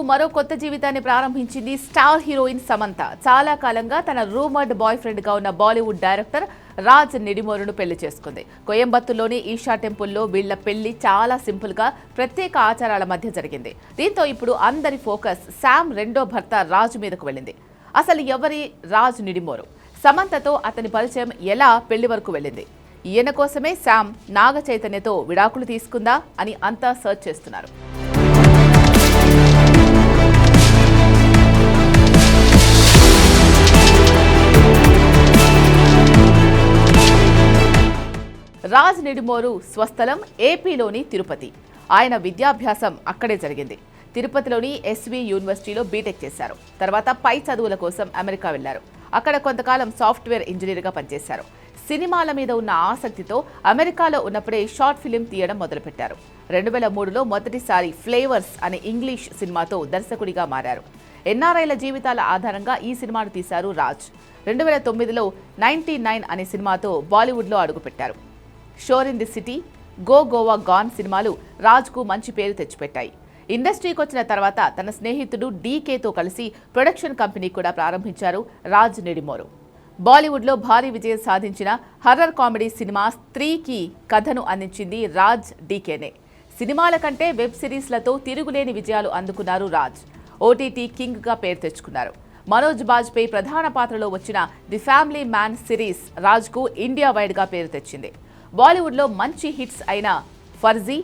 మరో కొత్త జీవితాన్ని ప్రారంభించింది స్టార్ హీరోయిన్ సమంత. చాలా కాలంగా తన రూమర్డ్ బాయ్ ఫ్రెండ్ గా ఉన్న బాలీవుడ్ డైరెక్టర్ రాజ్ నిడిమోరును పెళ్లి చేసుకుంది. కోయంబత్తూర్లోని ఈషా టెంపుల్లో వీళ్ల పెళ్లి చాలా సింపుల్ గా ప్రత్యేక ఆచారాల మధ్య జరిగింది. దీంతో ఇప్పుడు అందరి ఫోకస్ శామ్ రెండో భర్త రాజ్ మీదకు వెళ్ళింది. అసలు ఎవరి రాజ్ నిడిమోరు? సమంతతో అతని పరిచయం ఎలా పెళ్లి వరకు వెళ్ళింది? ఈయన కోసమే శామ్ నాగ చైతన్యతో విడాకులు తీసుకుందా అని అంతా సర్చ్ చేస్తున్నారు. రాజ్ నిడిమోరు స్వస్థలం ఏపీలోని తిరుపతి. ఆయన విద్యాభ్యాసం అక్కడే జరిగింది. తిరుపతిలోని ఎస్వి యూనివర్సిటీలో బీటెక్ చేశారు. తర్వాత పై చదువుల కోసం అమెరికా వెళ్లారు. అక్కడ కొంతకాలం సాఫ్ట్వేర్ ఇంజనీర్గా పనిచేశారు. సినిమాల మీద ఉన్న ఆసక్తితో అమెరికాలో ఉన్నప్పుడే షార్ట్ ఫిలిం తీయడం మొదలుపెట్టారు. 2003లో మొదటిసారి ఫ్లేవర్స్ అనే ఇంగ్లీష్ సినిమాతో దర్శకుడిగా మారారు. ఎన్ఆర్ఐల జీవితాల ఆధారంగా ఈ సినిమాను తీశారు రాజ్. 2009లో 99 అనే సినిమాతో బాలీవుడ్లో అడుగుపెట్టారు. Shor in the city, go Goa gone సినిమాలు రాజ్కు మంచి పేరు తెచ్చిపెట్టాయి. ఇండస్ట్రీకి వచ్చిన తర్వాత తన స్నేహితుడు డీకేతో కలిసి ప్రొడక్షన్ కంపెనీ కూడా ప్రారంభించారు రాజ్ నిడిమోరు. బాలీవుడ్లో భారీ విజయం సాధించిన హర్రర్ కామెడీ సినిమా స్త్రీకి కథను అందించింది రాజ్ డీకేనే. సినిమాల కంటే వెబ్ సిరీస్లతో తిరుగులేని విజయాలు అందుకున్నారు రాజ్. ఓటీటీ కింగ్గా పేరు తెచ్చుకున్నారు. మనోజ్ బాజ్పేయి ప్రధాన పాత్రలో వచ్చిన ది ఫ్యామిలీ మ్యాన్ సిరీస్ రాజ్కు ఇండియా వైడ్గా పేరు తెచ్చింది. బాలీవుడ్లో మంచి హిట్స్ అయిన Farzi,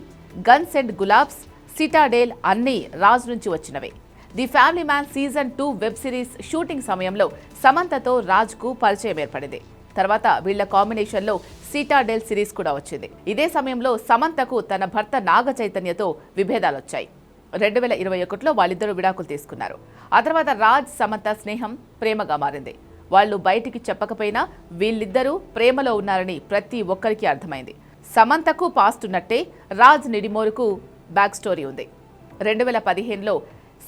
guns and Gulaabs, Citadel అన్నీ రాజ్ నుంచి వచ్చినవే. The family man season 2 web series shooting సమయంలో సమంతతో రాజ్కు పరిచయం ఏర్పడింది. తర్వాత వీళ్ల కాంబినేషన్లో సిటాడేల్ సిరీస్ కూడా వచ్చింది. ఇదే సమయంలో సమంతకు తన భర్త నాగ చైతన్యతో విభేదాలొచ్చాయి. 2021లో వాళ్ళిద్దరూ విడాకులు తీసుకున్నారు. ఆ తర్వాత రాజ్ సమంత స్నేహం ప్రేమగా మారింది. వాళ్ళు బయటికి చెప్పకపోయినా వీళ్ళిద్దరూ ప్రేమలో ఉన్నారని ప్రతి ఒక్కరికి అర్థమైంది. సమంతకు పాస్ట్ ఉన్నట్టే రాజ్ నిడిమోరుకు బ్యాక్ స్టోరీ ఉంది. 2015లో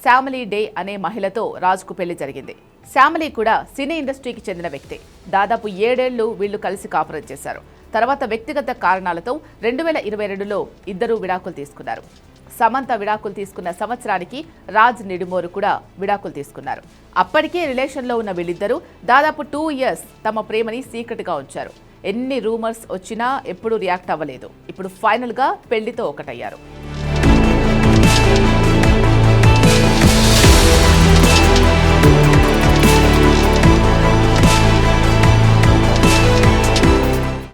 శ్యామలీ డే అనే మహిళతో రాజ్కు పెళ్లి జరిగింది. శ్యామలీ కూడా సినీ ఇండస్ట్రీకి చెందిన వ్యక్తే. దాదాపు 7 ఏళ్లు వీళ్లు కలిసి కాపురం చేశారు. తర్వాత వ్యక్తిగత కారణాలతో 2022లో ఇద్దరూ విడాకులు తీసుకున్నారు. సమంత విడాకులు తీసుకున్న సంవత్సరానికి రాజ్ నిడిమోరు కూడా విడాకులు తీసుకున్నారు. అప్పటికే రిలేషన్లో ఉన్న వీళ్ళిద్దరూ దాదాపు 2 ఇయర్స్ తమ ప్రేమని సీక్రెట్గా ఉంచారు. ఎన్ని రూమర్స్ వచ్చినా ఎప్పుడూ రియాక్ట్ అవ్వలేదు. ఇప్పుడు ఫైనల్గా పెళ్లితో ఒకటయ్యారు.